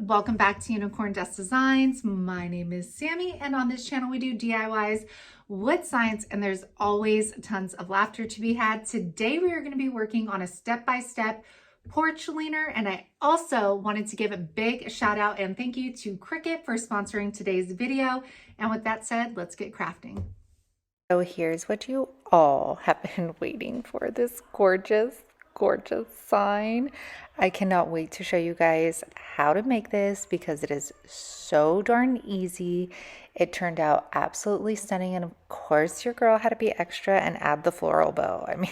welcome back to Unicorn Dust Designs. My name is Sammy, and on this channel we do DIYs with science, and there's always tons of laughter to be had. Today we are going to be working on a step-by-step porch leaner, and I also wanted to give a big shout out and thank you to Cricut for sponsoring today's video. And with that said, let's get crafting. So here's what you all have been waiting for, this gorgeous sign. I cannot wait to show you guys how to make this because it is so darn easy. It turned out absolutely stunning, and of course your girl had to be extra and add the floral bow. I mean,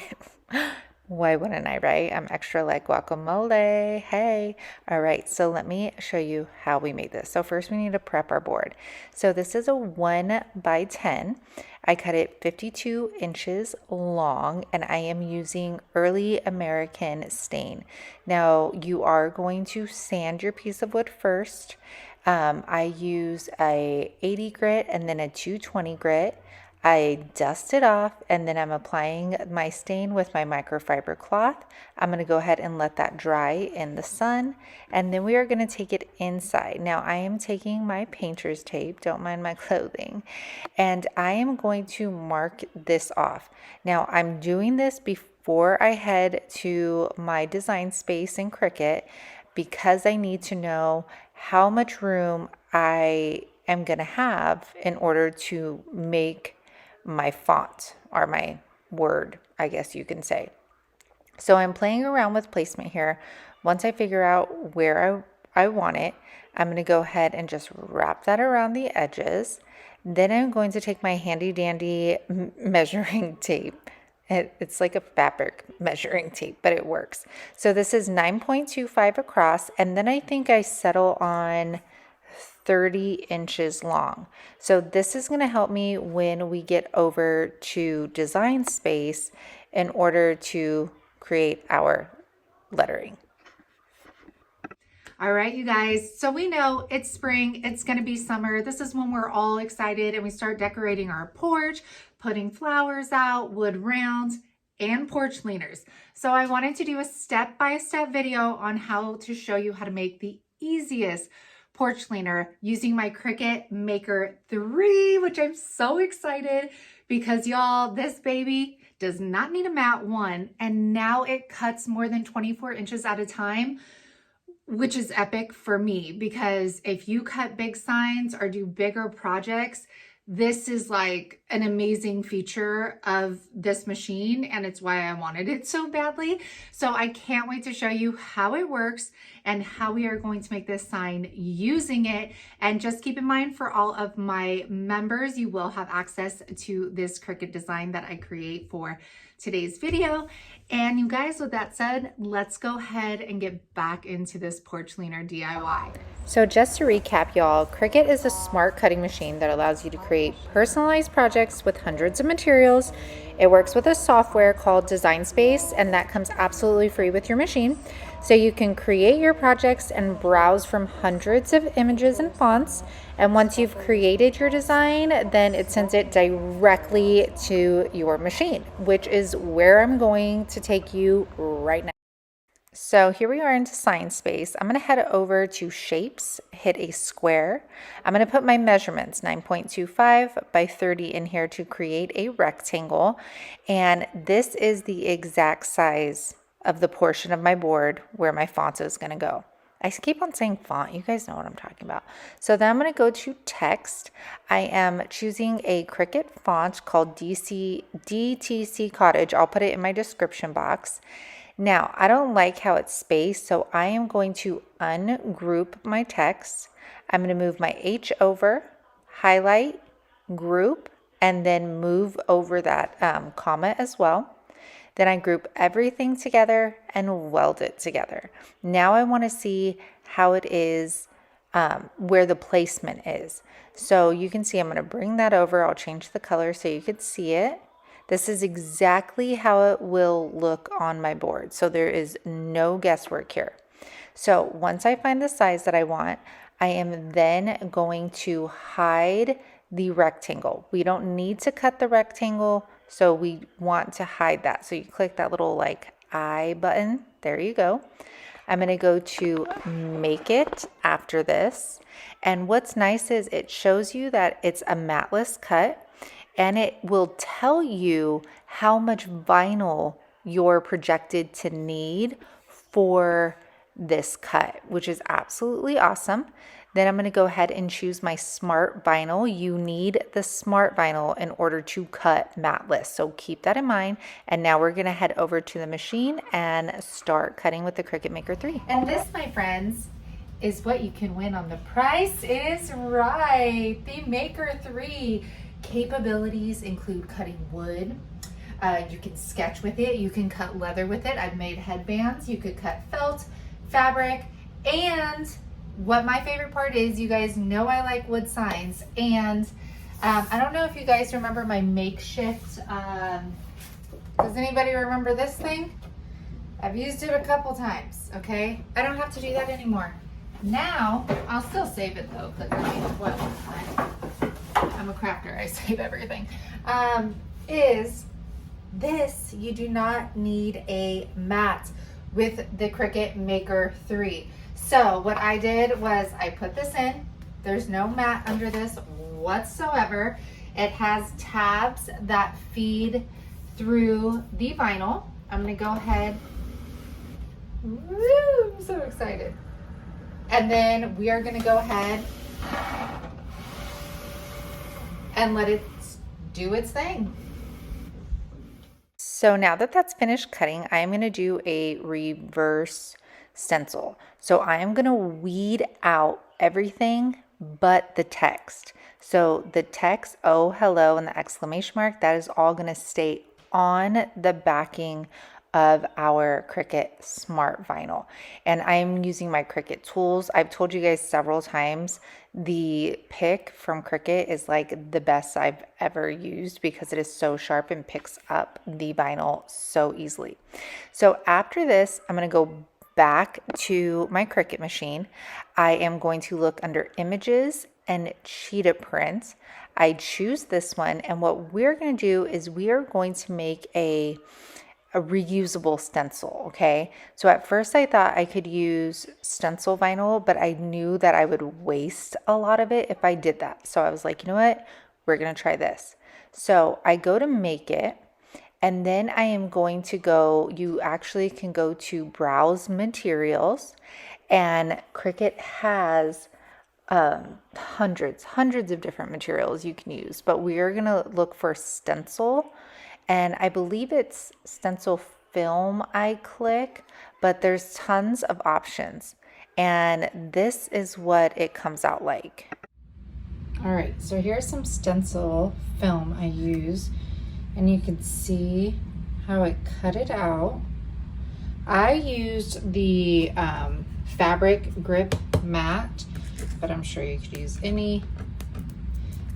why wouldn't I, right? I'm extra like guacamole. Hey. All right, so let me show you how we made this. So first we need to prep our board. So this is a 1x10. I cut it 52 inches long, and I am using early American stain. Now you are going to sand your piece of wood first. I use a 80 grit and then a 220 grit. I dust it off, and then I'm applying my stain with my microfiber cloth. I'm going to go ahead and let that dry in the sun, and then we are going to take it inside. Now I am taking my painter's tape, don't mind my clothing, and I am going to mark this off. Now I'm doing this before I head to my design space in Cricut because I need to know how much room I am going to have in order to make my font or my word, I guess you can say. So I'm playing around with placement here. Once I figure out where I want it, I'm going to go ahead and just wrap that around the edges. Then I'm going to take my handy dandy measuring tape. It's like a fabric measuring tape, but it works. So this is 9.25 across, and then I think I settle on 30 inches long. So this is going to help me when we get over to design space in order to create our lettering. All right, you guys, so we know it's spring, it's going to be summer. This is when we're all excited and we start decorating our porch, putting flowers out, wood rounds, and porch leaners. So I wanted to do a step-by-step video on how to show you how to make the easiest porch leaner using my Cricut Maker 3, which I'm so excited because y'all, this baby does not need a mat 1, and now it cuts more than 24 inches at a time, which is epic for me because if you cut big signs or do bigger projects, this is like an amazing feature of this machine, and it's why I wanted it so badly. So I can't wait to show you how it works and how we are going to make this sign using it. And just keep in mind, for all of my members, you will have access to this Cricut design that I create for today's video. And you guys, with that said, let's go ahead and get back into this porch leaner DIY. So just to recap, y'all, Cricut is a smart cutting machine that allows you to create personalized projects with hundreds of materials. It works with a software called Design Space, and that comes absolutely free with your machine. So you can create your projects and browse from hundreds of images and fonts. And once you've created your design, then it sends it directly to your machine, which is where I'm going to take you right now. So here we are in design space. I'm going to head over to shapes, hit a square. I'm going to put my measurements 9.25 by 30 in here to create a rectangle. And this is the exact size of the portion of my board where my font is going to go. I keep on saying font. You guys know what I'm talking about. So then I'm going to go to text. I am choosing a Cricut font called DTC Cottage. I'll put it in my description box. Now, I don't like how it's spaced, so I am going to ungroup my text. I'm going to move my H over, highlight, group, and then move over that comma as well. Then I group everything together and weld it together. Now I want to see how it is, where the placement is. So you can see I'm going to bring that over. I'll change the color so you can see it. This is exactly how it will look on my board. So there is no guesswork here. So once I find the size that I want, I am then going to hide the rectangle. We don't need to cut the rectangle, so we want to hide that. So you click that little like eye button. There you go. I'm going to go to Make It after this. And what's nice is it shows you that it's a matless cut, and it will tell you how much vinyl you're projected to need for this cut, which is absolutely awesome. Then I'm going to go ahead and choose my smart vinyl. You need the smart vinyl in order to cut matless, so keep that in mind. And now we're going to head over to the machine and start cutting with the Cricut Maker 3. And this, my friends, is what you can win on The Price is Right. The Maker 3 capabilities include cutting wood. You can sketch with it. You can cut leather with it. I've made headbands. You could cut felt, fabric, and what my favorite part is, you guys know I like wood signs, and I don't know if you guys remember my makeshift, does anybody remember this thing? I've used it a couple times, okay? I don't have to do that anymore. Now, I'll still save it though, because I mean, what? I'm a crafter, I save everything. Is this, you do not need a mat with the Cricut Maker 3. So what I did was I put this in. There's no mat under this whatsoever. It has tabs that feed through the vinyl. I'm gonna go ahead. Woo, I'm so excited. And then we are gonna go ahead and let it do its thing. So now that that's finished cutting, I'm going to do a reverse stencil. So I am going to weed out everything but the text. So the text, oh, hello, and the exclamation mark, that is all going to stay on the backing of our Cricut Smart Vinyl. And I'm using my Cricut tools. I've told you guys several times, the pick from Cricut is like the best I've ever used because it is so sharp and picks up the vinyl so easily. So after this, I'm going to go back to my Cricut machine. I am going to look under Images and Cheetah Print. I choose this one, and what we're going to do is we are going to make a reusable stencil, okay? So at first I thought I could use stencil vinyl, but I knew that I would waste a lot of it if I did that. So I was like, you know what? We're going to try this. So I go to Make It, and then I am going to go, you actually can go to Browse Materials, and Cricut has hundreds of different materials you can use, but we are going to look for stencil. And I believe it's stencil film I click, but there's tons of options. And this is what it comes out like. All right, so here's some stencil film I use, and you can see how I cut it out. I used the fabric grip mat, but I'm sure you could use any.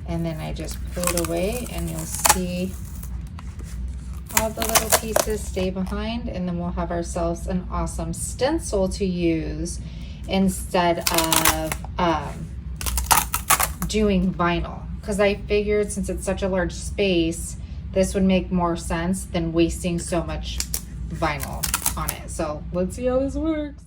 And then I just pull it away, and you'll see all the little pieces stay behind, and then we'll have ourselves an awesome stencil to use instead of doing vinyl, because I figured since it's such a large space, this would make more sense than wasting so much vinyl on it. So let's see how this works.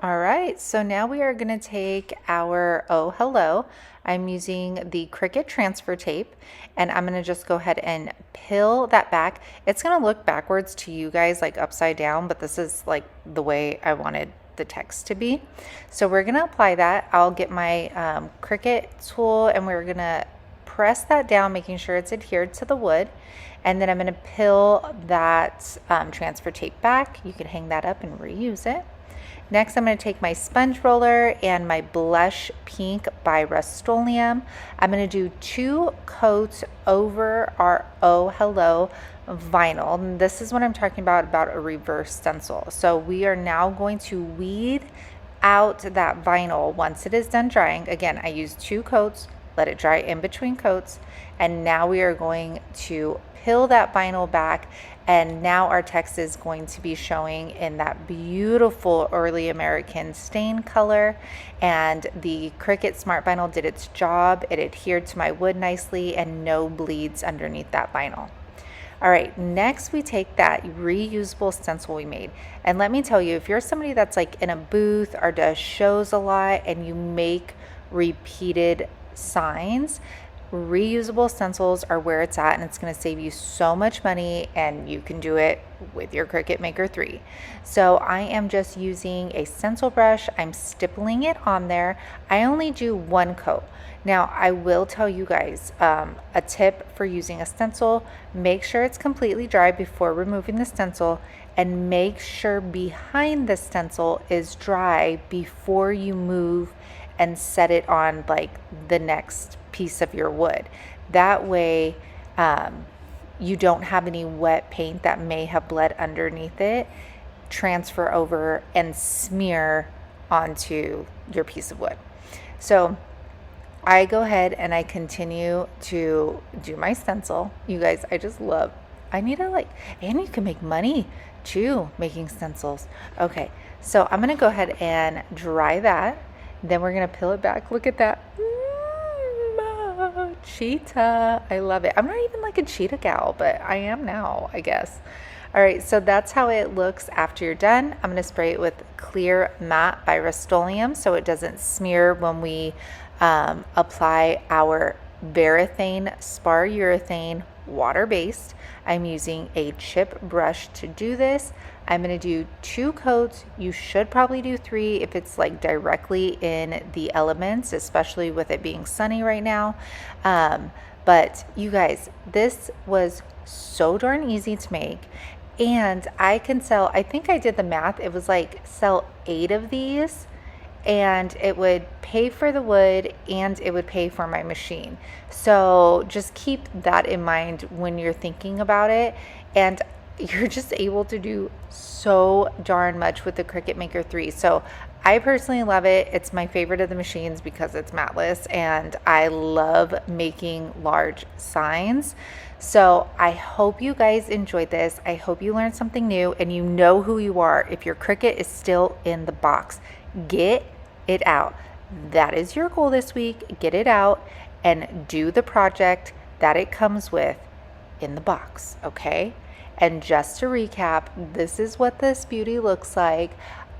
All right, so now we are going to take our oh hello. I'm using the Cricut transfer tape, and I'm going to just go ahead and peel that back. It's going to look backwards to you guys, like upside down, but this is like the way I wanted the text to be. So we're going to apply that. I'll get my Cricut tool, and we're going to press that down, making sure it's adhered to the wood. And then I'm going to peel that transfer tape back. You can hang that up and reuse it. Next, I'm going to take my sponge roller and my blush pink by Rust-Oleum. I'm going to do 2 coats over our oh hello vinyl. And this is what I'm talking about a reverse stencil. So we are now going to weed out that vinyl once it is done drying. Again, I used 2 coats, let it dry in between coats, and now we are going to peel that vinyl back, and now our text is going to be showing in that beautiful early American stain color. And the Cricut Smart Vinyl did its job. It adhered to my wood nicely, and no bleeds underneath that vinyl. All right, next we take that reusable stencil we made. And let me tell you, if you're somebody that's like in a booth or does shows a lot and you make repeated signs, reusable stencils are where it's at, and it's going to save you so much money, and you can do it with your Cricut Maker 3. So I am just using a stencil brush. I'm stippling it on there. I only do one coat. Now, I will tell you guys a tip for using a stencil: make sure it's completely dry before removing the stencil, and make sure behind the stencil is dry before you move and set it on like the next piece of your wood. That way, you don't have any wet paint that may have bled underneath it transfer over and smear onto your piece of wood. So I go ahead and I continue to do my stencil. You guys, I need to and you can make money too making stencils. Okay, so I'm gonna go ahead and dry that. Then we're gonna peel it back. Look at that. Cheetah. I love it. I'm not even like a cheetah gal, but I am now, I guess. All right, so that's how it looks after you're done. I'm gonna spray it with Clear Matte by Rust-Oleum so it doesn't smear when we apply our Varathane Spar Urethane water-based. I'm using a chip brush to do this. I'm going to do 2 coats. You should probably do 3 if it's like directly in the elements, especially with it being sunny right now. But you guys, this was so darn easy to make. And I can sell, I think I did the math, it was like sell 8 of these, and it would pay for the wood and it would pay for my machine. So just keep that in mind when you're thinking about it. And you're just able to do so darn much with the Cricut Maker 3. So I personally love it. It's my favorite of the machines because it's matless, and I love making large signs. So I hope you guys enjoyed this. I hope you learned something new and you know who you are. If your Cricut is still in the box, get it out. That is your goal this week. Get it out and do the project that it comes with in the box, okay? And just to recap, this is what this beauty looks like.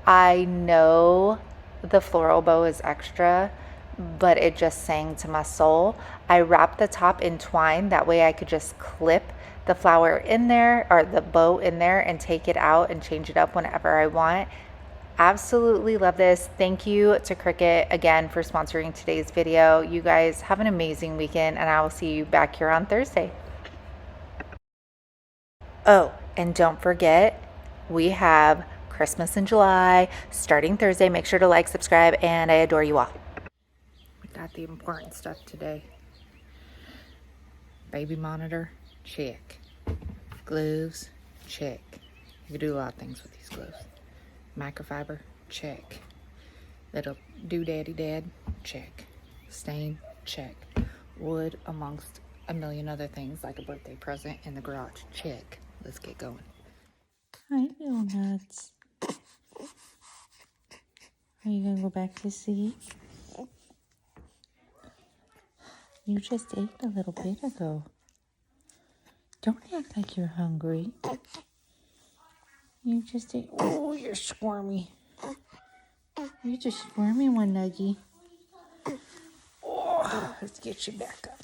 I know the floral bow is extra, but it just sang to my soul. I wrapped the top in twine. That way I could just clip the flower in there, or the bow in there, and take it out and change it up whenever I want. Absolutely love this. Thank you to Cricut again for sponsoring today's video. You guys have an amazing weekend, and I will see you back here on Thursday. Oh, and don't forget, we have Christmas in July starting Thursday. Make sure to like, subscribe, and I adore you all. We got the important stuff today. Baby monitor, check. Gloves, check. You can do a lot of things with these gloves. Microfiber, check. Little doodaddy dad, check. Stain, check. Wood, amongst a million other things like a birthday present in the garage, check. Let's get going. Hi, little nuts. Are you gonna go back to sleep? You just ate a little bit ago. Don't act like you're hungry. You just ate. Oh, you're squirmy. You're just squirmy one, Nuggie. Oh, let's get you back up.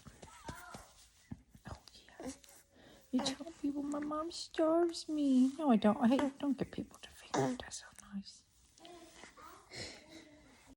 Oh, yeah. You tell people my mom starves me. No, I don't. Hey, don't get people to finger. That's so nice.